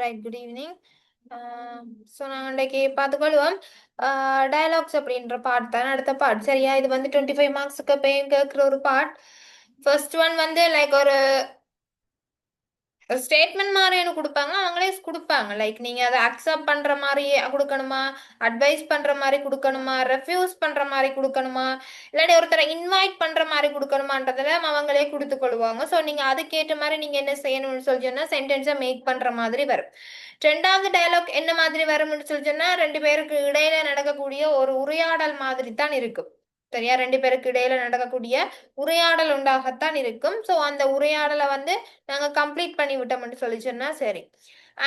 Right, good evening. So நாங்கள் இன்றைக்கி பார்த்துக்கொள்வோம். Dialogues அப்படின்ற பார்ட் தான் அடுத்த பார்ட். சரியா? இது வந்து 25 மார்க்ஸுக்கு பெயின் கேட்குற ஒரு பார்ட். ஃபர்ஸ்ட் ஒன் வந்து லைக் ஒரு ஸ்டேட்மெண்ட் மாதிரி எனக்கு கொடுப்பாங்க, அவங்களே கொடுப்பாங்க. லைக் நீங்கள் அதை அக்செப்ட் பண்ணுற மாதிரி கொடுக்கணுமா, அட்வைஸ் பண்ணுற மாதிரி கொடுக்கணுமா, ரெஃப்யூஸ் பண்ணுற மாதிரி கொடுக்கணுமா, இல்லாட்டி ஒருத்தரை இன்வைட் பண்ணுற மாதிரி கொடுக்கணுமான்றதுல அவங்களே கொடுத்து கொள்வாங்க. ஸோ நீங்கள் அதுக்கேற்ற மாதிரி நீங்கள் என்ன செய்யணும்னு சொல்லி சொன்னால் சென்டென்ஸை மேக் பண்ணுற மாதிரி வரும். ரெண்டாவது டயலாக் என்ன மாதிரி வரும்னு சொல்லி சொன்னால் ரெண்டு பேருக்கு இடையில நடக்கக்கூடிய ஒரு உரையாடல் மாதிரி தான் இருக்கும். சரியா? ரெண்டு பேருக்கு இடையில நடக்கக்கூடிய உரையாடல் உண்டாகத்தான் இருக்கும். ஸோ அந்த உரையாடலை வந்து நாங்கள் கம்ப்ளீட் பண்ணி விட்டோம்னு சொல்லி சொன்னா சரி.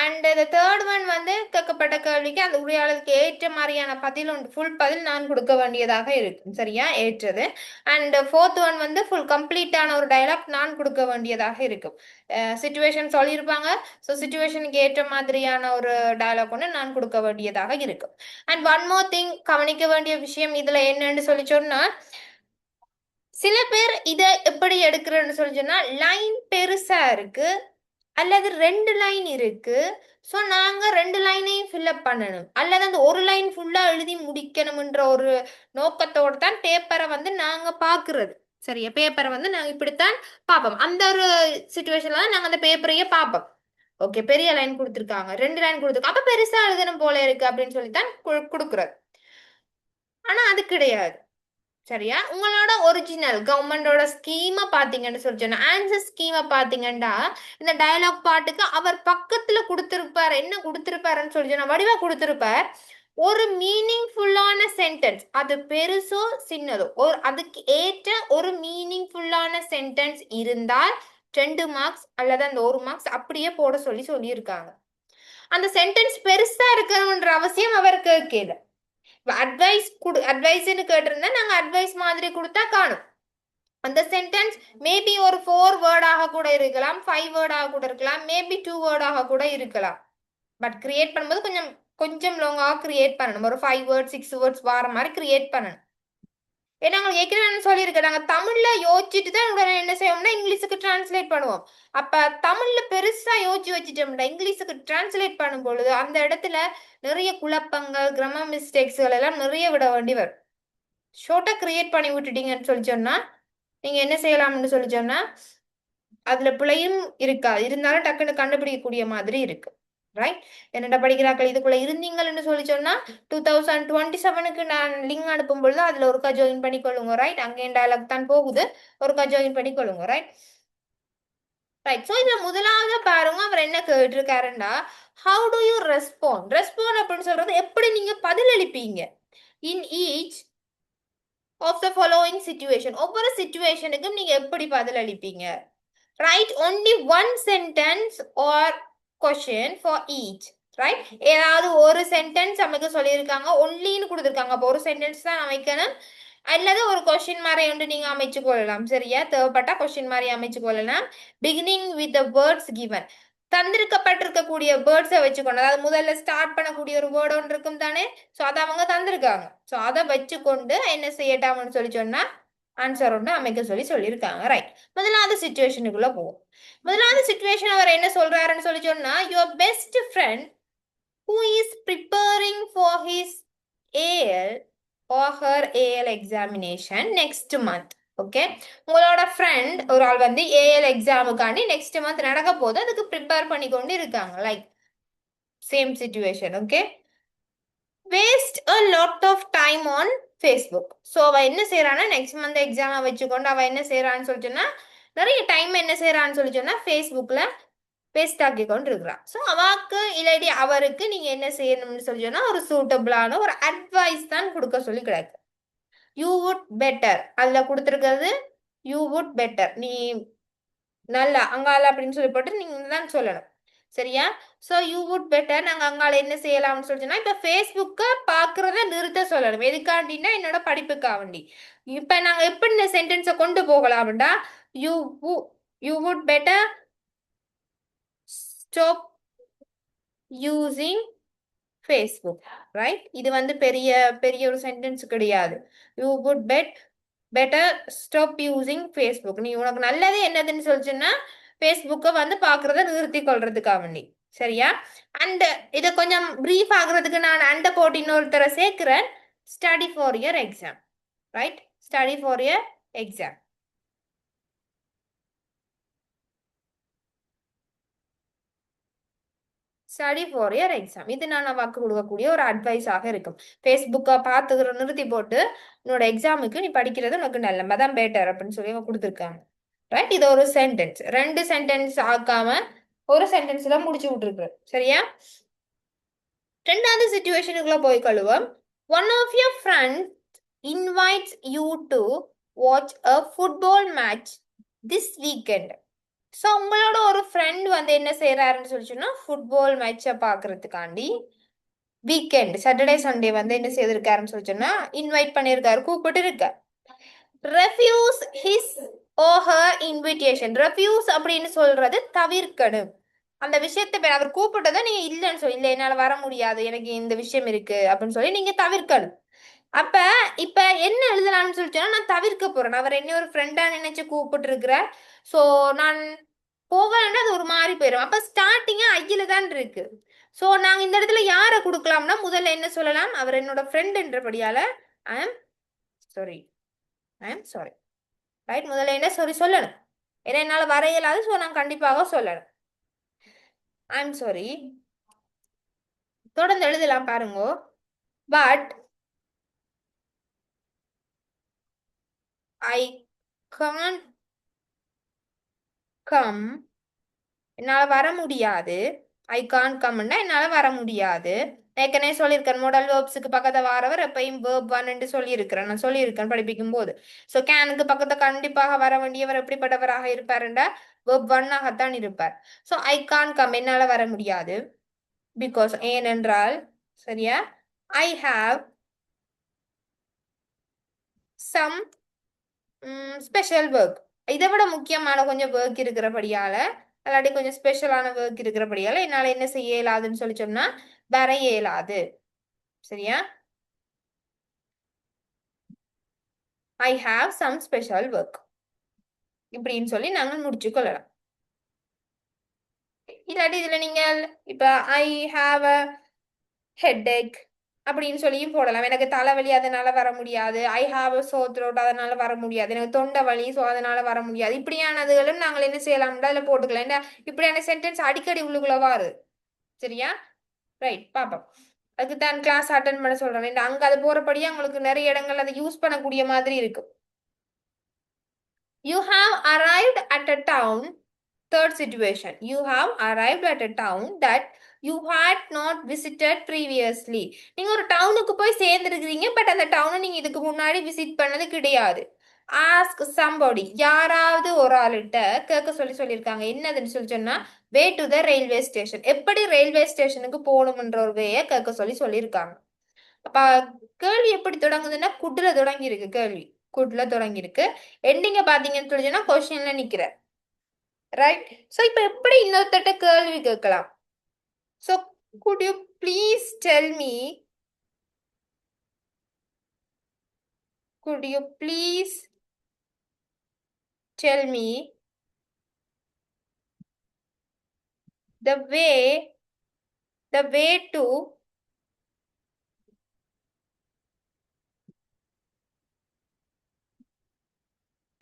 அண்ட் இந்த தேர்ட் ஒன் வந்து கேட்கப்பட்ட கேள்விக்கு அந்த உரையாடலுக்கு ஏற்ற மாதிரியான பதில் உண்டு, ஃபுல் பதில் நான் கொடுக்க வேண்டியதாக இருக்கும். சரியா? ஏற்றது. அண்ட் ஃபோர்த் ஒன் வந்து ஃபுல் கம்ப்ளீட்டான ஒரு டயலாக் நான் கொடுக்க வேண்டியதாக இருக்கும். சுச்சுவேஷன் சொல்லியிருப்பாங்க. ஸோ சுச்சுவேஷனுக்கு ஏற்ற மாதிரியான ஒரு டயலாக் ஒன்று நான் கொடுக்க வேண்டியதாக இருக்கும். அண்ட் ஒன் மோர் திங், கவனிக்க வேண்டிய விஷயம் இதுல என்னன்னு சொல்லி சொன்னா, சில பேர் இதை எப்படி எடுக்கிறேன்னு சொல்லி சொன்னா, லைன் பெருசா இருக்கு அல்லது 2 லைன் இருக்கு. ஸோ நாங்க 2 லைனையும் ஃபில்அப் பண்ணணும் அல்லது அந்த ஒரு லைன் ஃபுல்லா எழுதி முடிக்கணும்ன்ற ஒரு நோக்கத்தோடு தான் பேப்பரை வந்து நாங்க பாக்குறது. சரியா? பேப்பரை வந்து நாங்க இப்படித்தான் பார்ப்போம். அந்த ஒரு சுச்சுவேஷன்ல தான் நாங்க அந்த பேப்பரையே பார்ப்போம். ஓகே, பெரிய லைன் கொடுத்துருக்காங்க, 2 லைன் கொடுத்துருக்காங்க, அப்ப பெருசா எழுதணும் போல இருக்கு அப்படின்னு சொல்லித்தான் கொடுக்குறது. ஆனா அது கிடையாது. சரியா? உங்களோட ஒரிஜினல் கவர்மெண்டோட ஸ்கீமை பார்த்தீங்கன்னு சொல்லி சொன்னா, ஆன்சர் ஸ்கீமை பார்த்தீங்கன்னா இந்த டயலாக் பாட்டுக்கு அவர் பக்கத்துல கொடுத்திருப்பார். என்ன கொடுத்திருப்பாருன்னு சொல்லி சொன்னா, வடிவா கொடுத்திருப்பார். ஒரு மீனிங்ஃபுல்லான சென்டென்ஸ், அது பெருசோ சின்னதோ, ஒரு அதுக்கு ஏற்ற ஒரு மீனிங்ஃபுல்லான சென்டென்ஸ் இருந்தால் 2 மார்க்ஸ் அல்லது அந்த 1 மார்க்ஸ் அப்படியே போட சொல்லி சொல்லியிருக்காங்க. அந்த சென்டென்ஸ் பெருசா இருக்கணும்ன்ற அவசியம் அவருக்கு கேட்கல. அட்வைஸ்ன்னு கேட்டிருந்தா நாங்க அட்வைஸ் மாதிரி கொடுத்தா காணும். அந்த சென்டென்ஸ் மேபி ஒரு 4 வேர்டாக கூட இருக்கலாம், 5 வேர்டாக கூட இருக்கலாம், மேபி 2 வேர்டாக கூட இருக்கலாம். பட் கிரியேட் பண்ணும்போது கொஞ்சம் கொஞ்சம் லாங்காக கிரியேட் பண்ணணும். ஒரு 5 வேர்ட்ஸ் 6 வேர்ட்ஸ் வார மாதிரி கிரியேட் பண்ணணும். ஏன்னா நாங்கள் ஏற்கனவே சொல்லியிருக்கேன், நாங்கள் தமிழ்ல யோசிச்சுட்டு தான் உடனே என்ன செய்வோம்னா இங்கிலீஷுக்கு டிரான்ஸ்லேட் பண்ணுவோம். அப்ப தமிழ்ல பெருசா யோசிச்சு வச்சுட்டோம்னா இங்கிலீஷுக்கு டிரான்ஸ்லேட் பண்ணும் பொழுது அந்த இடத்துல நிறைய குழப்பங்கள், கிராமர் மிஸ்டேக்ஸ்கள் எல்லாம் நிறைய விட வேண்டி வரும். ஷோர்ட்டா கிரியேட் பண்ணி விட்டுட்டீங்கன்னு சொல்லி சொன்னா நீங்க என்ன செய்யலாம்னு சொல்லி சொன்னா அதுல பிழையும் இருக்கா, இருந்தாலும் டக்குன்னு கண்டுபிடிக்கக்கூடிய மாதிரி இருக்கு. ரைட்? என்னடா படிக்கிறாக்கள் இதுக்குள்ள இருந்தீங்கன்னு சொல்லி சொன்னா 2027க்கு நான் லிங்க் அனுப்பும் பொழுது அதுல ஒருக்கா ஜாயின் பண்ணிக்கொள்ளுங்க. ரைட்? அங்கே டயலாக் தான் போகுது, ஒருக்கா ஜாயின் பண்ணிக்கொள்ளுங்க. ரைட்? ரைட். ஸோ இதுல முதலாவது பாருங்க அவர் என்ன கேட்டிருக்காருன்னா, ஹவு டு யூ ரெஸ்பாண்ட் அப்படின்னு சொல்றது எப்படி நீங்க பதிலளிப்பீங்க in each of the following situation. ஒவ்வொரு சிச்சுவேஷனுக்கும் நீங்க எப்படி பதிலளிப்பீங்க. Write only one sentence or question for each. Right? ஏதாவது ஒரு சென்டென்ஸ் அமைக்க சொல்லியிருக்காங்க, ஒன்லின்னு கொடுத்துருக்காங்க. அப்போ ஒரு சென்டென்ஸ் தான் அமைக்கணும் அல்லது ஒரு கொஸ்டின் மாதிரி ஒன்று நீங்க அமைச்சு கொள்ளலாம். சரியா? தேவைப்பட்டா கொஸ்டின் மாதிரி அமைச்சு கொள்ளலாம். Beginning with the words given, தந்திருக்கப்பட்டிருக்கக்கூடிய வேர்ட்ஸை வச்சுக்கொண்டு, அதாவது முதல்ல ஸ்டார்ட் பண்ணக்கூடிய ஒரு வேர்டு ஒன்று இருக்கும் தானே, ஸோ அதை அவங்க தந்திருக்காங்க. ஸோ அதை வச்சுக்கொண்டு என்ன செய்யட்டாம்னு சொல்லி சொன்னா ஆன்சர் ஒன்று அமைக்க சொல்லி சொல்லியிருக்காங்க. ரைட்? முதலாவது சுச்சுவேஷனுக்குள்ள போவோம். முதலாவது சுச்சுவேஷன் அவர் என்ன சொல்றாருன்னு சொல்லி சொன்னா, your best friend who is preparing for his AL or her AL examination next month. Okay, உங்களோட ஃப்ரெண்ட் ஒரு ஆள் வந்து ஏஎல் எக்ஸாமுக்காண்டி நெக்ஸ்ட் மந்த் நடக்க போது அதுக்கு ப்ரிப்பேர் பண்ணி கொண்டு இருக்காங்க. Like same situation. Okay, waste a lot of time on Facebook. So அவள் என்ன செய்யறான்னா நெக்ஸ்ட் மந்த் எக்ஸாமை வச்சுக்கொண்டு அவள் என்ன செய்யறான்னு சொல்லிச்சுன்னா நிறைய டைம் என்ன செய்யறான்னு சொல்லி சொன்னா ஃபேஸ்புக்கில் வேஸ்ட் ஆக்கி கொண்டு இருக்கிறான். ஸோ அவாக்கு இல்லாட்டி அவருக்கு நீங்க என்ன செய்யணும்னு சொல்லி சொன்னா ஒரு சூட்டபிளான ஒரு அட்வைஸ் தான் கொடுக்க சொல்லி கிடக்கு. யூ வுட் பெட்டர் அதுல கொடுத்துருக்கிறது யூ வுட் பெட்டர், நீ நல்லா அங்கால அப்படின்னு சொல்லி போட்டு நீங்க தான் சொல்லணும். சரியா? ஸோ யூ வுட் பெட்டர் நாங்கள் அங்கால என்ன செய்யலாம்னு சொல்லிச்சுன்னா இப்போ ஃபேஸ்புக்கை பார்க்குறத நிறுத்த சொல்லணும். எதுக்காண்டின்னா என்னோட படிப்புக்காண்டி. இப்போ நாங்கள் எப்படி இந்த சென்டென்ஸை கொண்டு போகலாம்டா, you you would better stop using Facebook. Right? இது வந்து பெரிய பெரிய ஒரு சென்டென்ஸ் கிடையாது. You would better stop using Facebook. நீ உனக்கு நல்லது என்னதுன்னு சொல்லிச்சுன்னா ஃபேஸ்புக்கை வந்து பார்க்குறத நிறுத்தி கொள்றதுக்காக வேண்டி. சரியா? அந்த இதை கொஞ்சம் பிரீஃப் ஆகுறதுக்கு நான் அந்த கோட் இன்னொருத்தரை சேர்க்கிறேன். Study for your exam. Right? Study for your exam. Study for your exam. இது நான் வாக்கு கொடுக்கக்கூடிய ஒரு அட்வைஸாக இருக்கும். ஃபேஸ்புக்கை பார்த்துக்கிற நிறுத்தி போட்டு உன்னோட எக்ஸாமுக்கு நீ படிக்கிறது உனக்கு நல்ல தான் பெட்டர் அப்படின்னு சொல்லி அவங்க கொடுத்துருக்காங்க. ரைட்? இது ஒரு சென்டென்ஸ். 2 சென்டென்ஸ் ஆக்காம ஒரு சென்டென்ஸ்ல முடிச்சு விட்டுருக்கு. சரியா? ரெண்டாவது சிச்சுவேஷனுக்குள்ள போய் கழுவோம். One of your friends invites you to watch a football match this weekend. So உங்களோட ஒரு ஃப்ரெண்ட் வந்து என்ன செய்யறாருன்னு சொல்லி சொன்னா ஃபுட்பால் மேட்சை பார்க்கறதுக்காண்டி வீக்கெண்ட் சாட்டர்டே சண்டே வந்து என்ன செய்திருக்காருன்னு சொல்லி சொன்னா இன்வைட் பண்ணியிருக்காரு, கூப்பிட்டு இருக்கார். ரெஃப்யூஸ் ஹிஸ் ஓ ஹர் இன்விடேஷன். ரெஃப்யூஸ் அப்படின்னு சொல்றது தவிர்க்கணும். அந்த விஷயத்தை அவர் கூப்பிட்டதை நீங்க இல்லைன்னு சொல்லி, இல்லை என்னால வர முடியாது, எனக்கு இந்த விஷயம் இருக்கு அப்படின்னு சொல்லி நீங்க தவிர்க்கணும். அப்ப இப்ப என்ன எழுதலாம்னு சொல்லிட்டேன்னா, நான் தவிர்க்க போறேன். அவர் என்ன ஒரு ஃப்ரெண்டா நினைச்சு கூப்பிட்டு இருக்கிறார். சோ நான் போகலன்னா அது ஒரு மாதிரி போயிடும். அப்ப ஸ்டார்டிங்கா ஐயில தான் இருக்கு. சோ நாங்க இந்த இடத்துல யாரை கொடுக்கலாம்னா முதல்ல என்ன சொல்லலாம், அவர் என்னோட ஃப்ரெண்ட் என்றபடியால I am sorry, I am sorry. Right? முதல்ல என்ன சாரி சொல்லணும். ஏன்னா என்னால வர இயலாது. ஸோ நான் கண்டிப்பாக சொல்லணும், ஐ எம் சாரி. தொடர்ந்து எழுதலாம் பாருங்க. But I can't come. என்னால் வர முடியாது. ஐ கான் கம்னா என்னால் வர முடியாது. ஏற்கனவே சொல்லியிருக்கேன், மாடல் வேர்ப்ஸுக்கு பக்கத்தில் வரவர் எப்பயும் வேர்ப் ஒன்னு சொல்லியிருக்கிறேன், நான் சொல்லியிருக்கேன் படிப்பிக்கும் போது. ஸோ கேனுக்கு பக்கத்தில் கண்டிப்பாக வர வேண்டியவர் எப்படிப்பட்டவராக இருப்பாருண்டா வேர்ப் ஒன்னாகத்தான் இருப்பார். ஸோ ஐ கான் கம் என்னால் வர முடியாது. பிகாஸ் ஏனென்றால், சரியா, I have some special work. இதை விட முக்கியமான கொஞ்சம் ஒர்க் இருக்கிறபடியால, அல்லாட்டி கொஞ்சம் ஸ்பெஷலான ஒர்க் இருக்கிறபடியால என்னால் என்ன செய்ய இயலாதுன்னு சொல்லி சொன்னா வர இயலாது. சரியா? I have some special work இப்படின்னு சொல்லி நாங்கள் முடிச்சு கொள்ளலாம். இல்லாட்டி இதுல நீங்கள் இப்ப ஐ ஹாவ் அ ஹெட்டேக் அப்படின்னு சொல்லியும் போடலாம். எனக்கு தலைவலி அதனால வர முடியாது. ஐ ஹாவ் அ சோர் த்ரோட் அதனால வர முடியாது. எனக்கு தொண்டை வலி ஸோ அதனால வர முடியாது. இப்படியானதுகளும் நாங்கள் என்ன செய்யலாம்டா அதில் போட்டுக்கலாம். ஏன்னா இப்படியான சென்டென்ஸ் அடிக்கடி உள்ளுக்குள்ள வாரு. சரியா? ரைட், பாப்போம். அதுக்கு தான் கிளாஸ் அட்டன் பண்ண சொல்றேன். அங்க அது போறபடியே உங்களுக்கு நிறைய இடங்கள் அதை யூஸ் பண்ணக்கூடிய மாதிரி இருக்கு. You have arrived at a town. Third situation. You have arrived at a town that you had not visited previously. நீங்க ஒரு டவுனுக்கு போய் சேர்ந்துருக்கிறீங்க, பட் அந்த டவுனை நீங்க இதுக்கு முன்னாடி விசிட் பண்ணது கிடையாது. Ask somebody. யாராவது ஒரு ஆளுகிட்ட கேட்க சொல்லியிருக்காங்க. என்னதுன்னு சொல்லி சொன்னா way to the railway station. எப்படி ரயில்வே ஸ்டேஷனுக்கு போகணும்ன்ற ஒரு வேயை கேட்க சொல்லியிருக்காங்க. அப்ப கேள்வி எப்படி தொடங்குதுன்னா குட்ல தொடங்கி இருக்கு. கேள்வி குட்ல தொடங்கி இருக்கு. எண்டிங்க பாத்தீங்கன்னு சொல்லிச்சுன்னா கொஸ்டின்ல நிக்கிற. ரைட்? சோ இப்ப எப்படி இன்னொருத்தட்ட கேள்வி கேட்கலாம்? So could you please tell me, could you please tell me the way to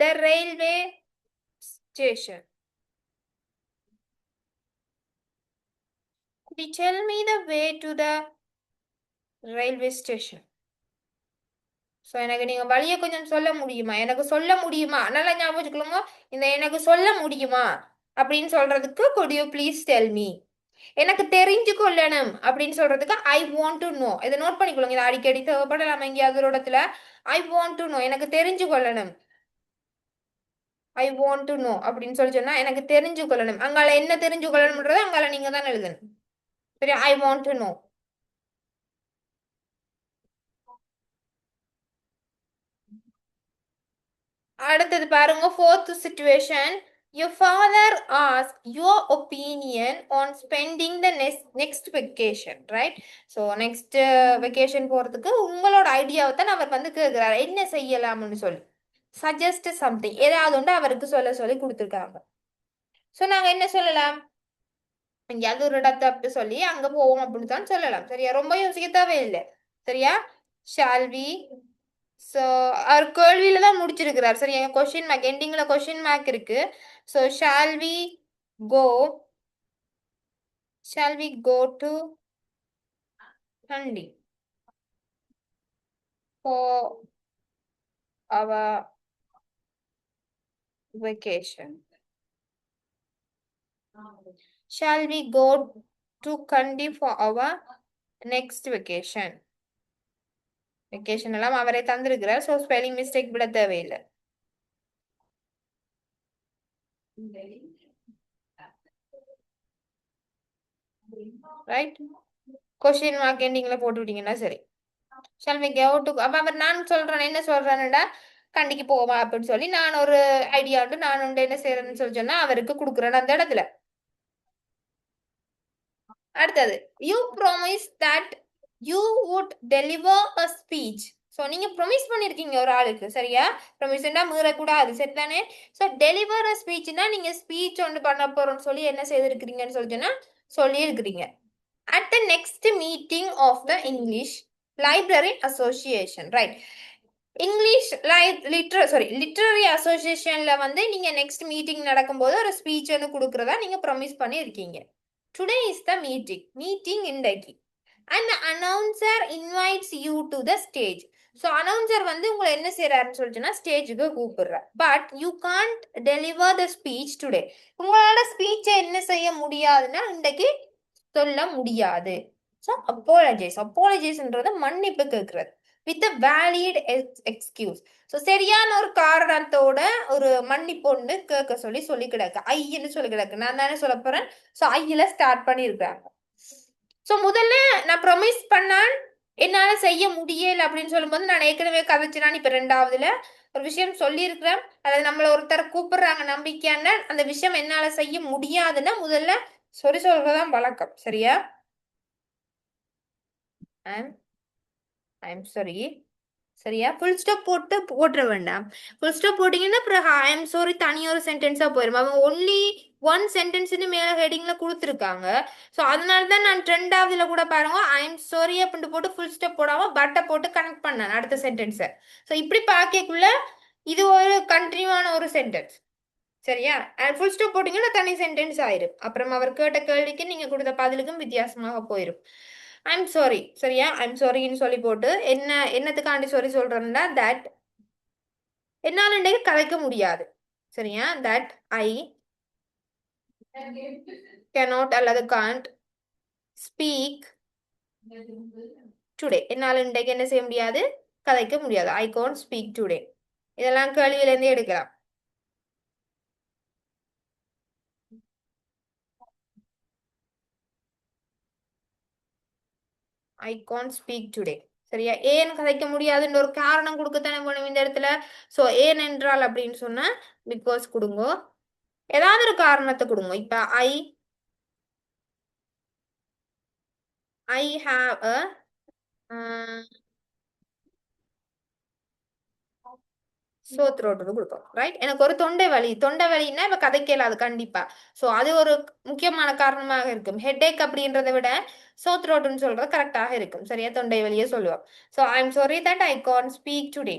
the railway station. Could you tell me the way to the railway station? So எனக்கு நீங்க வழியை கொஞ்சம் சொல்ல முடியுமா, எனக்கு சொல்ல முடியுமா, நல்லா ஞாபகம் வச்சுக்கலுங்க. இந்த எனக்கு சொல்ல முடியுமா அப்படின்னு சொல்றதுக்கு could you please tell me. எனக்கு தெரிஞ்சு கொள்ளணும் அப்படின்னு சொல்றதுக்கு ஐ வாண்ட் டு நோ. இதை நோட் பண்ணிக்கொள்ளுங்க, இதை அடிக்கடி தேவைப்படலாம் எங்கேயாவது ஒரு இடத்துல. ஐ வாண்ட் டு நோ, எனக்கு தெரிஞ்சு கொள்ளணும். ஐ வாண்ட் டு நோ அப்படின்னு சொல்லி சொன்னா எனக்கு தெரிஞ்சு கொள்ளணும். அங்கால என்ன தெரிஞ்சு கொள்ளணும்ன்றதை அங்கால நீங்க தான் எழுதணும். சரி, ஐ வாண்ட் டு நோ. அடுத்தது பாருங்க, fourth situation. Your father asked your opinion on spending the next vacation, right? So next vacation போறதுக்கு உங்களோட ஐடியாவை தான் அவர் வந்து கேட்கிறார், என்ன செய்யலாம்னு சொல்லி. சஜஸ்ட் சம்திங், ஏதாவது ஒன்று அவருக்கு சொல்ல சொல்லி கொடுத்துருக்காங்க. ஸோ நாங்கள் என்ன சொல்லலாம்? எங்கேயாவது ஒரு இடத்தை அப்படி சொல்லி அங்க போவோம் அப்படின்னு தான் சொல்லலாம். சரியா? ரொம்ப யோசிக்க தேவையில்லை. சரியா? Shall we. ஸோ அவர் கேள்வியில தான் முடிச்சிருக்கிறார். சரி, எங்க கொஸ்டின் மார்க் எண்டிங்ல கொஸ்டின் மார்க் இருக்கு. So go shall we go to Kandy for our vacation. Shall we go to Kandi for our next vacation? Vacation எல்லாம் அவரே தந்திருக்கிறார். ஸோ ஸ்பெல்லிங் மிஸ்டேக் விட தேவையில்லை. ரைட்? கொஸ்டின் மார்க் எண்டிங்ல போட்டு விட்டீங்கன்னா சரி. ஷால் வி கோ டு அப்ப அவர் நான் சொல்றேன் என்ன சொல்றேன்டா கண்டிக்கு போவா அப்படின்னு சொல்லி நான் ஒரு ஐடியா உண்டு நான் உண்டு என்ன செய்யறேன்னு சொல்லி சொன்னா அவருக்கு கொடுக்குறேன் அந்த இடத்துல. அடுத்தது you promise that you would deliver a speech. So நீங்க ப்ரொமிஸ் பண்ணிருக்கீங்க ஒரு ஆளுக்கு. சரியா? ப்ரொமிஸ்னா மீறக்கூடாது. சரி தானே? ஸோ டெலிவர் அ ஸ்பீச்னா நீங்க ஸ்பீச் ஒன்று பண்ண போறோம்னு சொல்லி என்ன செய்திருக்கிறீங்கன்னு சொல்லி சொன்னா சொல்லி இருக்கிறீங்க. At the next meeting of the English library association. Right? English literary அசோசியேஷன்ல வந்து நீங்க நெக்ஸ்ட் மீட்டிங் நடக்கும்போது ஒரு ஸ்பீச் ஒன்று கொடுக்கறதா நீங்க ப்ரொமிஸ் பண்ணி இருக்கீங்க. டுடே இஸ் த மீட்டிங் இன்றைக்கு. And announcer invites you to the stage. So announcer வந்து உங்களை என்ன செய்யறாருன்னு சொல்லிட்டுன்னா ஸ்டேஜுக்கு கூப்பிடுறார். But you can't deliver the speech today. உங்களால ஸ்பீச்சை என்ன செய்ய முடியாதுன்னா இன்றைக்கு சொல்ல முடியாது. ஸோ அப்பாலஜைஸ்ன்றது மன்னிப்பு கேட்கறது வித் வேலிட் எக்ஸ்கியூஸ். ஸோ சரியான ஒரு காரணத்தோட ஒரு மன்னிப்பு ஒன்று கேட்க சொல்லி சொல்லி கிடக்கு. ஐன்னு சொல்லி கிடக்கு. நான் தானே சொல்ல போறேன். ஸோ ஐயில ஸ்டார்ட் பண்ணியிருக்காங்க. ஸோ முதல்ல நான் ப்ரொமிஸ் பண்ணான் என்னால செய்ய முடியல அப்படின்னு சொல்லும்போது நான் ஏற்கனவே கதைச்சினான். இப்ப ரெண்டாவதுல ஒரு விஷயம் சொல்லியிருக்கிறேன். அதாவது நம்மள ஒருத்தர் கூப்பிடுறாங்க நம்பிக்கையான அந்த விஷயம் என்னால செய்ய முடியாதுன்னா முதல்ல சொரி சொல்றதுதான் வழக்கம். சரியா? I'm I'm sorry. சரியா? ஃபுல் ஸ்டாப் போட்டு போட்டுற வேண்டாம். ஃபுல் ஸ்டாப் போட்டீங்கன்னா அப்புறம் ஐ எம் சாரி தனி ஒரு சென்டென்ஸா போயிடும். அவங்க ஒன்லி ஒன் சென்டென்ஸ்னு மேல ஹெடிங்ல கொடுத்துருக்காங்க. ஸோ அதனால தான் நான் ரெண்டாவதுல கூட பாருங்க ஐ எம் சாரி அப்படின்ட்டு போட்டு ஃபுல் ஸ்டாப் போடாம பட்டை போட்டு கனெக்ட் பண்ணேன் அடுத்த சென்டென்ஸை. ஸோ இப்படி பார்க்கக்குள்ள இது ஒரு கண்டினியூவான ஒரு சென்டென்ஸ். சரியா? ஃபுல் ஸ்டாப் போட்டீங்கன்னா தனி சென்டென்ஸ் ஆயிரும். அப்புறம் அவர் கேட்ட கேள்விக்கு நீங்க கொடுத்த பதிலுக்கும் வித்தியாசமாக போயிடும். I'm sorry. சரியா? ஐம் சாரின்னு சொல்லி போட்டு என்னத்துக்காண்டி சாரி சொல்றேன்னா தட் என்னால இன்றைக்கு கதைக்க முடியாது. சரியா? தட் ஐ கேனாட் அல்லது காண்ட் ஸ்பீக் டுடே. என்னால இன்றைக்கு என்ன செய்ய முடியாது? கதைக்க முடியாது. I can't speak today. இதெல்லாம் கேள்வியிலேருந்து எடுக்கலாம். I can't speak today. சரியா? ஏன் கதைக்க முடியாதுன்ற ஒரு காரணம் கொடுக்கத்தானே வேணும் இந்த இடத்துல. ஸோ ஏன் என்றால் அப்படின்னு சொன்னா பிகாஸ் கொடுங்க. ஏதாவது ஒரு காரணத்தை கொடுங்க. இப்ப ஐ ஹாவ் அ சோத்ரோட்டு கொடுப்போம். ரைட்? எனக்கு ஒரு தொண்டை வலின்னா இப்ப கதைக்கல அது கண்டிப்பா. ஸோ அது ஒரு முக்கியமான காரணமாக இருக்கும். ஹெட்ஏக் அப்படின்றத விட சோத்ரோட்டுன்னு சொல்றது கரெக்டாக இருக்கும். சரியா? தொண்டை வலியே சொல்லுவோம். So I am sorry that I can speak today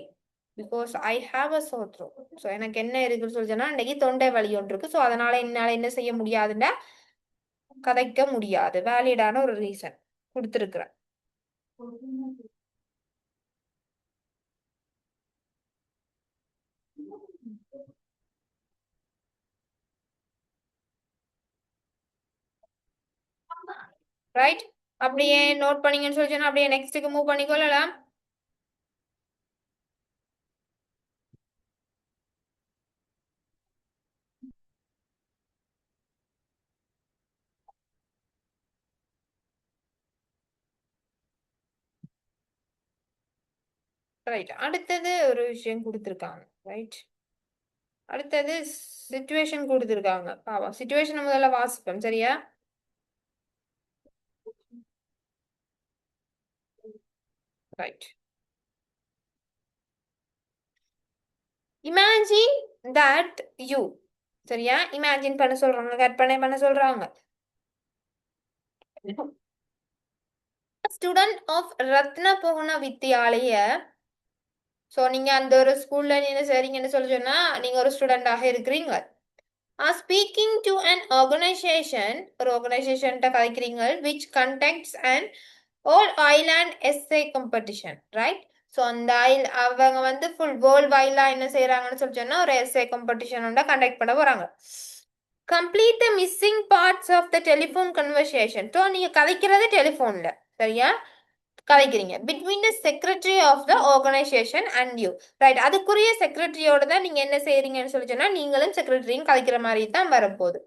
because I have a sore throat. So எனக்கு என்ன இருக்குன்னு சொல்லி சொன்னா இன்னைக்கு தொண்டை வலி ஒன்று இருக்கு. ஸோ அதனால என்னால என்ன செய்ய முடியாதுன்னா கதைக்க முடியாது. வேலிடான ஒரு ரீசன் கொடுத்துருக்குறேன். ரைட்? அப்படியே நோட் பண்ணீங்கன்னு சொல்லி சொன்னா அப்படியே நெக்ஸ்ட்டுக்கு மூவ் பண்ணிக்கொள்ளலாம். ரைட்? அடுத்தது ஒரு விஷயம் கொடுத்துருக்காங்க. ரைட்? அடுத்தது சிச்சுவேஷன் கொடுத்துருக்காங்க. பாவம் சிச்சுவேஷன் முதல்ல வாசிப்போம். சரியா? ரைட். Imagine that you. சரியா? இமேஜின் பண்ண சொல்றாங்க. கற்பனை பண்ண சொல்றாங்க. Student of Rathnabogana Vidyalaya. So நீங்க அந்த ஒரு ஸ்கூல்ல நீங்க சரிங்கன்னு சொல்லி சொன்னா நீங்க ஒரு ஸ்டூடெண்டாக இருக்கிறீங்க. ஸ்பீக்கிங் டு அன் ஆர்கனைசேஷன், ஒரு ஆர்கனைசேஷன்ட்ட கதைக்கிறீங்க, which conducts and all island essay competition, right? So அந்த அவங்க வந்து ஃபுல் வேர்ல்ட் வைடா என்ன செய்யறாங்கன்னு சொல்லி சொன்னா ஒரு எஸ்ஏ காம்படிஷன் கண்டக்ட் பண்ண போறாங்க. Complete the missing parts of the telephone conversation. So நீங்க கதைக்கிறது டெலிஃபோன்ல, சரியா? கதைக்கிறீங்க between the secretary of the organization and you, right? அதுக்குரிய செக்ரட்டரியோட தான் நீங்க என்ன செய்றீங்கன்னு சொல்லி சொன்னா நீங்களும் செக்ரட்டரியும் கதைக்கிற மாதிரி தான் வரப்போகுது.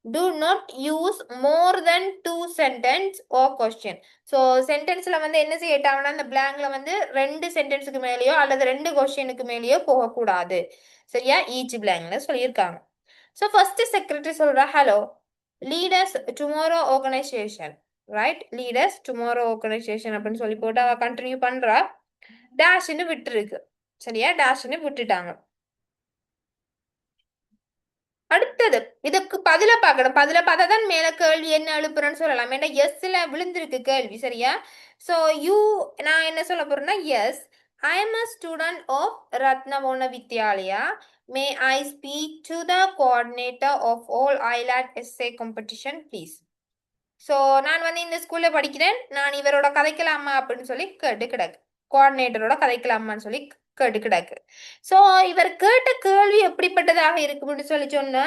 Do not use more than 2 sentence or question. So சென்டென்ஸ்ல வந்து என்ன செய்யட்டாங்கன்னா அந்த பிளாங்க்ல வந்து 2 சென்டென்ஸுக்கு மேலேயோ அல்லது 2 கொஸ்டினுக்கு மேலேயோ போகக்கூடாது, சரியா? ஈச் பிளாங்க்ல சொல்லியிருக்காங்க. ஸோ ஃபர்ஸ்ட் செக்ரட்டரி சொல்றா, hello leaders tomorrow organisation, right? Leaders tomorrow organisation அப்படின்னு சொல்லி போட்டு அவ கண்டினியூ பண்றா. டேஷ்னு விட்டுருக்கு, சரியா? டேஷ்னு விட்டுட்டாங்க. அடுத்தது இதுக்கு பதில பார்க்கணும். பதில பார்த்தா தான் மேல கேள்வி என்ன எழுப்புறேன்னு சொல்லலாம். ஏன்னா எஸ்ல விழுந்திருக்கு கேள்வி, சரியா? ஸோ யூ, நான் என்ன சொல்ல போறேன்னா, yes I am a student of Rathnavona Vidyalaya. May I speak to the coordinator of all island essay competition please. So நான் வந்து இந்த ஸ்கூல்ல படிக்கிறேன், நான் இவரோட கதைக்கலாமா அப்படின்னு சொல்லி கேட்டு கிடக்கு. கோஆர்டினேட்டரோட கதைக்கலாமான்னு சொல்லி கேட்டு கிடக்கு. ஸோ இவர் கேட்ட கேள்வி எப்படிப்பட்டதாக இருக்கும்னு சொல்லி சொன்னா,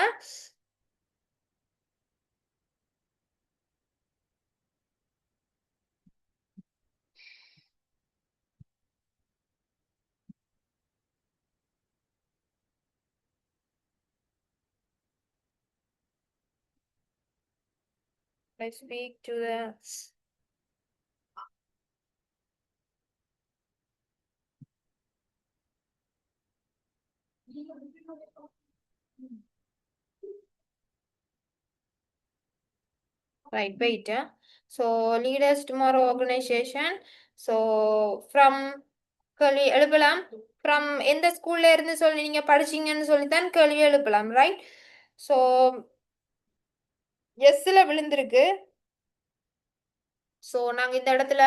I speak to the right, wait. So leaders tomorrow organization. So from கேள்வி எழுப்பலாம். ஃப்ரம் எந்த ஸ்கூல்ல இருந்து சொல்லி நீங்க படிச்சீங்கன்னு சொல்லித்தான் கேள்வி எழுப்பலாம், ரைட்? ஸோ எஸ்ல விழுந்திருக்கு. ஸோ நாங்க இந்த இடத்துல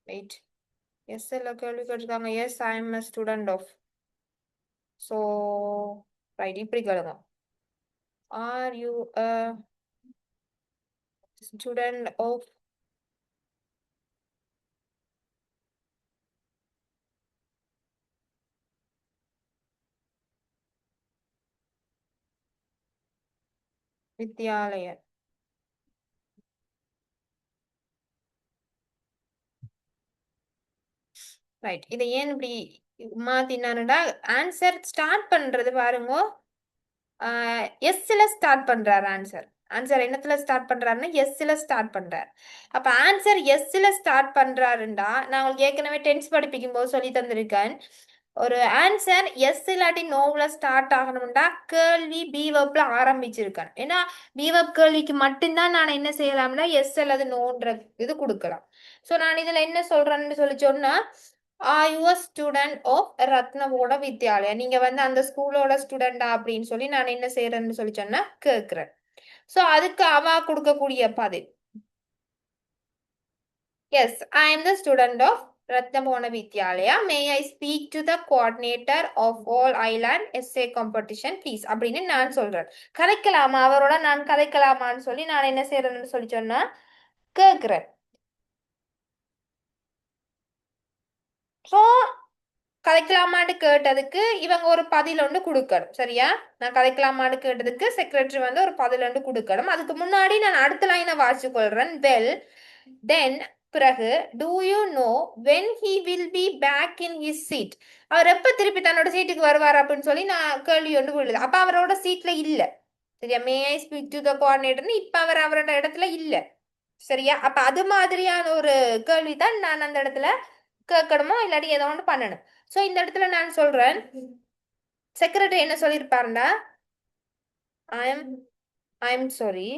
வெயிட், எஸ்ல கேள்வி கேட்டிருக்காங்க. Yes I am a student of. So right, இப்படி கேளுங்க. Are you a student of Vidyalaya? Right, இதை ஏன் இப்படி மாத்தினாருடா? ஆன்சர் ஸ்டார்ட் பண்றது பாருங்க, எஸ்ல ஸ்டார்ட் பண்றாரு. ஆன்சர் ஆன்சர் என்னத்துல ஸ்டார்ட் பண்றாருன்னா எஸ்ல ஸ்டார்ட் பண்றாரு. அப்ப ஆன்சர் எஸ்ல ஸ்டார்ட் பண்றாருண்டா, நான் உங்களுக்கு ஏற்கனவே டென்ஸ் படிப்பிக்கும் போது சொல்லி தந்திருக்கேன். ஒரு ஆன்சர் எஸ் இல்லாட்டி நோவுல ஸ்டார்ட் ஆகணும்டா கேள்வி பி வெப்ல ஆரம்பிச்சிருக்கேன். ஏன்னா பி வெப் கேள்விக்கு மட்டும்தான் நான் என்ன செய்யலாம்னா எஸ் அல்லது நோன்ற இது கொடுக்கலாம். ஸோ நான் இதுல என்ன சொல்றேன்னு சொல்லி சொன்னா, are you a student of Rathnavoda Vidyalaya, நீங்க வந்து அந்த ஸ்கூலோட ஸ்டூடெண்டா அப்படின்னு சொல்லி நான் என்ன செய்யறேன்னு சொல்லி சொன்னா கேட்கிறேன். ஸோ அதுக்கு அவ கொடுக்கக்கூடிய பதில், yes I am the student of Rathnabona Vidyalaya. May I speak to the coordinator of all island essay competition please அப்படின்னு நான் சொல்றேன். கதைக்கலாமா, அவரோட நான் கதைக்கலாமான்னு சொல்லி நான் என்ன செய்யறேன்னு சொல்லி சொன்னா கேட்கிறேன். ஸோ கதைக்கலாமான்னு கேட்டதுக்கு இவங்க ஒரு பதில் ஒன்று கொடுக்கணும், சரியா? நான் கதைக்கலாமான்னு கேட்டதுக்கு செக்ரட்டரி வந்து ஒரு பதில் ஒன்று கொடுக்கணும். அதுக்கு முன்னாடி நான் அடுத்த லைனை வாசிச்சு கொள்றேன். வெல் தென், பிறகு do you know when he will be back in his seat, அவர் எப்ப திருப்பி தன்னோட சீட்டுக்கு வருவார் அப்படின்னு சொல்லி நான் கேள்வி ஒன்று விழுது. அப்ப அவரோட சீட்ல இல்ல, சரியா? மே ஐ ஸ்பீக் டு த கோஆர்டினேட்டர்னு இப்ப அவர் அவரோட இடத்துல இல்ல. சரியா? அப்ப அது மாதிரியான ஒரு கேள்விதான் நான் அந்த இடத்துல கேட்கணுமோ இல்லாட்டி ஏதோ ஒன்று பண்ணணும். சோ இந்த இடத்துல நான் சொல்றேன், செக்ரட்டரி என்ன சொல்லியிருப்பாருண்டா, I am I am sorry,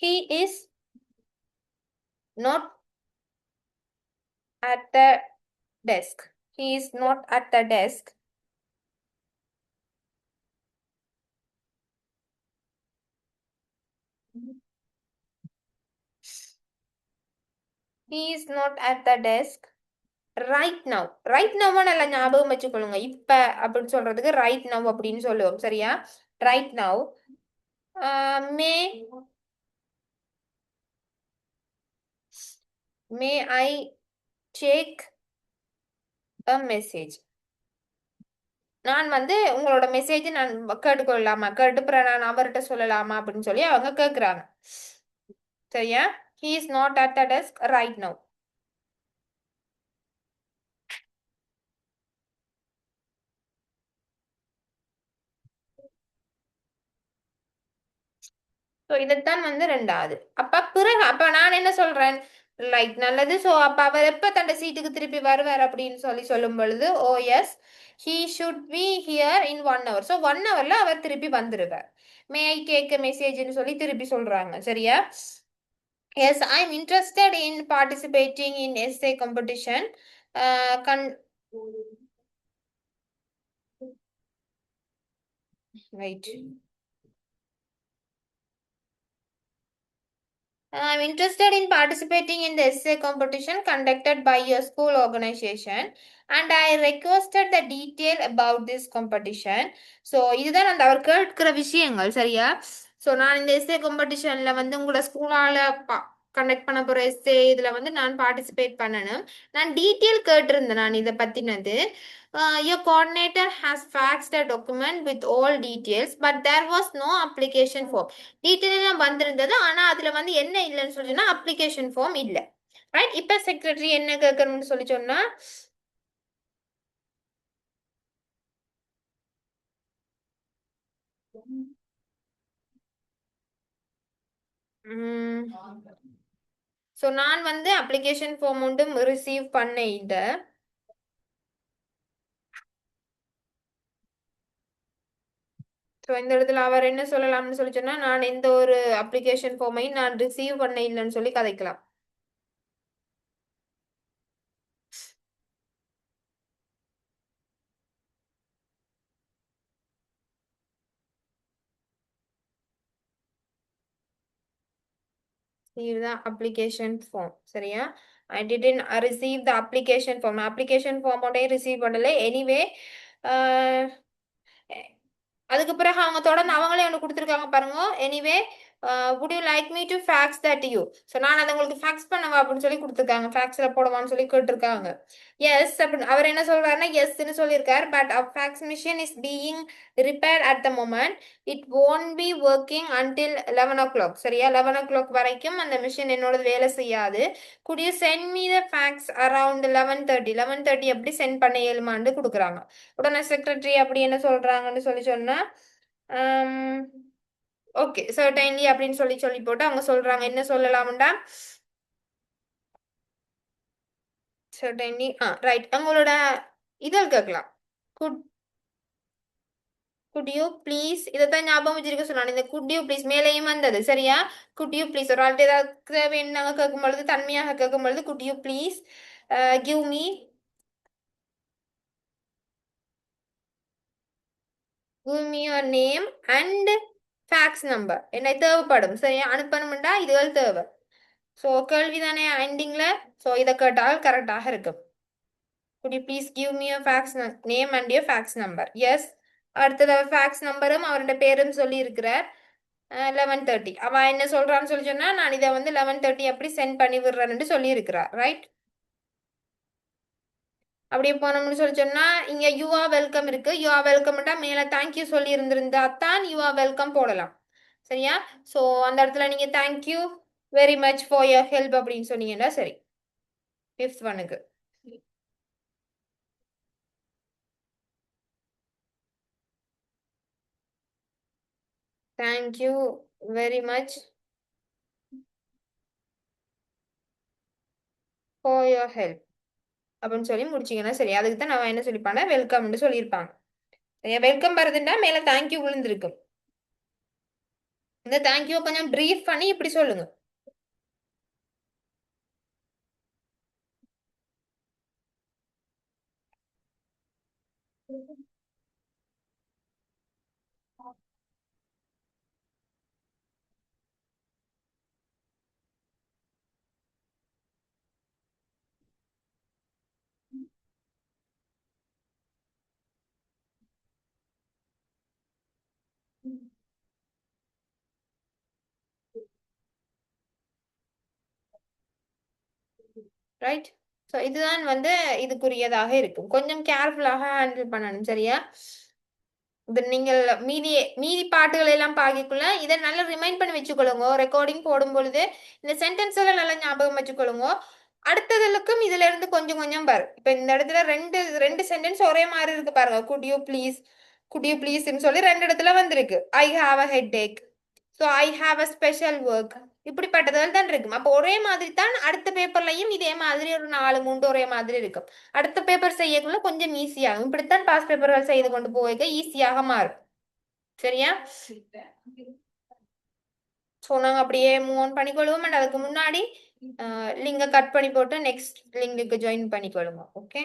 he is not at the desk. He is not at the desk. He is not at the desk right now. Right now நல்லா ஞாபகம் வச்சுக்கொள்ளுங்க. இப்ப அப்படின்னு சொல்றதுக்கு right now அப்படின்னு சொல்லுவோம். சரியா? Right now. May I check a message? நான் வந்து உங்களோட மெசேஜ் நான் கேட்டுக்கொள்ளலாமா, கேட்டுப்புற நான் அவர்கிட்ட சொல்லலாமா அப்படின்னு சொல்லி அவங்க கேக்குறாங்க. சரியா? He is not at the desk right now. So இதைத்தான் வந்து ரெண்டாவது. அப்ப நான் என்ன சொல்றேன், ரைட் நல்லது. ஸோ அப்ப அவர் எப்ப தன் சீட்டுக்கு திருப்பி வருவார் அப்படின்னு சொல்லும் பொழுது, oh yes he should be here in 1 hour. So 1 hourல அவர் திருப்பி வந்துருவார். மே ஐ டேக் மெசேஜ்னு சொல்லி திருப்பி சொல்றாங்க. சரியா? Yes I am interested in participating in SA competition. Right. I'm interested in participating in the essay competition conducted by your school organization and I requested the detail about this competition. So இதுதான் அந்த அவர் கேட்கிற விஷயங்கள். சரியா? So நான் இந்த S A காம்படிஷன்ல வந்து உங்களோட ஸ்கூலால conduct பண்ண போற எஸ்ஏ இதுல வந்து நான் பார்ட்டிசிபேட் பண்ணணும். நான் டீட்டெயில் கேட்டிருந்தேன் நான் இதை பத்தினது. Your coordinator has faxed a document with all details but there was no application form. Detail எல்லாம் வந்திருந்தது, ஆனா அதுல வந்து என்ன இல்லைன்னு சொல்லிச்சுன்னா அப்ளிகேஷன் ஃபார்ம் இல்ல. ரைட்? இப்ப செக்ரட்டரி என்ன கேட்கணும்னு சொல்லி சொன்னா, ஸோ நான் வந்து அப்ளிகேஷன் ஃபார்ம் ஒன்றும் ரிசீவ் பண்ண இத. ஸோ இந்த இடத்துல அவர் என்ன சொல்லலாம்னு சொல்லி சொன்னா, நான் எந்த ஒரு அப்ளிகேஷன் ஃபார்மையும் நான் ரிசீவ் பண்ண இல்லைன்னு சொல்லி கதைக்கலாம். Receive the application form. சரியா? I didn't receive the application form. Application form உடைய receive பண்ணல. Anyway, அதுக்கு பிறகு அவங்க தொடர்ந்து அவங்களே ஒன்று கொடுத்துருக்காங்க பாருங்க. Anyway would you like me to fax that to you? So நான் அதை உங்களுக்கு ஃபேக்ஸ் பண்ணவா அப்படின்னு சொல்லி கொடுத்துருக்காங்க. ஃபேக்ஸில் போடுவான்னு சொல்லி கேட்டிருக்காங்க. எஸ் அப்படின்னு அவர் என்ன சொல்றாருன்னா எஸ்ன்னு சொல்லியிருக்காரு. But facts machine is being repaired at the moment. It won't be working until 11 o'clock. சரியா? 11 o'clock வரைக்கும் அந்த மிஷின் என்னோட வேலை செய்யாது. could you send me the fax around 11:30? 11:30 எப்படி சென்ட் பண்ண இயலுமான்னு கொடுக்குறாங்க. உடனே செக்ரட்டரி அப்படி என்ன சொல்றாங்கன்னு சொல்லி சொன்னா, ஓகே சர்டைன்லி அப்படின்னு சொல்லி போட்டு அவங்க சொல்றாங்க. என்ன சொல்லலாம்டா, சர்டைன்லி ரைட். அவங்களோட இதழ் கேட்கலாம். குட் குட் யூ ப்ளீஸ், இதைத்தான் ஞாபகம் வச்சிருக்க சொன்னாங்க. இந்த குட் யூ ப்ளீஸ் மேலேயும் வந்தது. சரியா? குட் யூ ப்ளீஸ் ஒரு ஆள்கிட்ட ஏதாவது தேவைன்னு நாங்கள் கேட்கும் பொழுது, தன்மையாக கேட்கும் பொழுது could you please give me your name and fax number. என்ன தேவைப்படும். சரியா? அனுப்பணும்டா இதுகள் தேவை. ஸோ கேள்விதானே எண்டிங்ல. ஸோ இதை கேட்டால் கரெக்டாக இருக்கும். could you please give me your fax name and your fax number? Yes. அடுத்தது ஃபேக்ஸ் நம்பரும் அவரோட பேரும் சொல்லி இருக்கிறார். 11:30 அவன் என்ன சொல்றான்னு சொல்லி சொன்னா, நான் இதை வந்து 11:30 அப்படி சென்ட் பண்ணி விடுறேன்னு சொல்லி இருக்கிறார். ரைட்? அப்படியே போனோம்னு சொல்லி சொன்னா, இங்க யூ ஆர் வெல்கம் இருக்கு. யூ ஆர் வெல்கம்ட்டா மேல தேங்க்யூ சொல்லி இருந்திருந்தா தான் யூ ஆர் வெல்கம் போடலாம். சரியா? ஸோ அந்த இடத்துல நீங்க thank you very much for your help அப்படின்னு சொன்னீங்கன்னா சரி. 5th ஒன்னுக்கு thank you very much for your help அப்படின்னு சொல்லி முடிச்சிங்கன்னா சரி. அதுக்கு தான் நான் என்ன சொல்லிப்பாங்க, வெல்கம்னு சொல்லியிருப்பாங்க. சரியா? வெல்கம் வருதுன்னா மேல தேங்க்யூ விழுந்திருக்கும். இந்த தேங்க்யூ கொஞ்சம் பிரீஃப் பண்ணி இப்படி சொல்லுங்க. ரைட்? ஸோ இதுதான் இதுக்குரியதாக இருக்கும். கொஞ்சம் கேர்ஃபுல்லாக ஹேண்டில் பண்ணணும். சரியா? இது நீங்கள் மீதி மீதி பாட்டுகள் எல்லாம் பாக்கிக்குள்ள இதை நல்லா ரிமைண்ட் பண்ணி வச்சுக்கொள்ளுங்க. ரெக்கார்டிங் போடும் பொழுது இந்த சென்டென்ஸ் எல்லாம் நல்லா ஞாபகம் வச்சுக்கொள்ளுங்க. அடுத்ததுக்கும் இதுல இருந்து கொஞ்சம் கொஞ்சம் வரும். இப்ப இந்த இடத்துல ரெண்டு ரெண்டு சென்டென்ஸ் ஒரே மாதிரி இருக்கு பாருங்க. குட் யூ ப்ளீஸ்ன்னு சொல்லி ரெண்டு இடத்துல வந்திருக்கு. I have a headache, so I have a special work, இப்படிப்பட்டதில் தான் இருக்கும். அப்போ ஒரே மாதிரி தான் அடுத்த பேப்பர்லையும் இதே மாதிரி ஒரு 4 3 ஒரே மாதிரி இருக்கும். அடுத்த பேப்பர் செய்யக்குள்ள கொஞ்சம் ஈஸியாகும். இப்படித்தான் பாஸ் பேப்பர்கள் செய்து கொண்டு போக ஈஸியாக மாறும். சரியா? ஸோ நாங்கள் அப்படியே மூவ் ஆன் பண்ணிக்கொள்வோம். அண்ட் அதுக்கு முன்னாடி லிங்கை கட் பண்ணி போட்டு நெக்ஸ்ட் லிங்குக்கு ஜாயின் பண்ணிக்கொள்ளுங்க. ஓகே.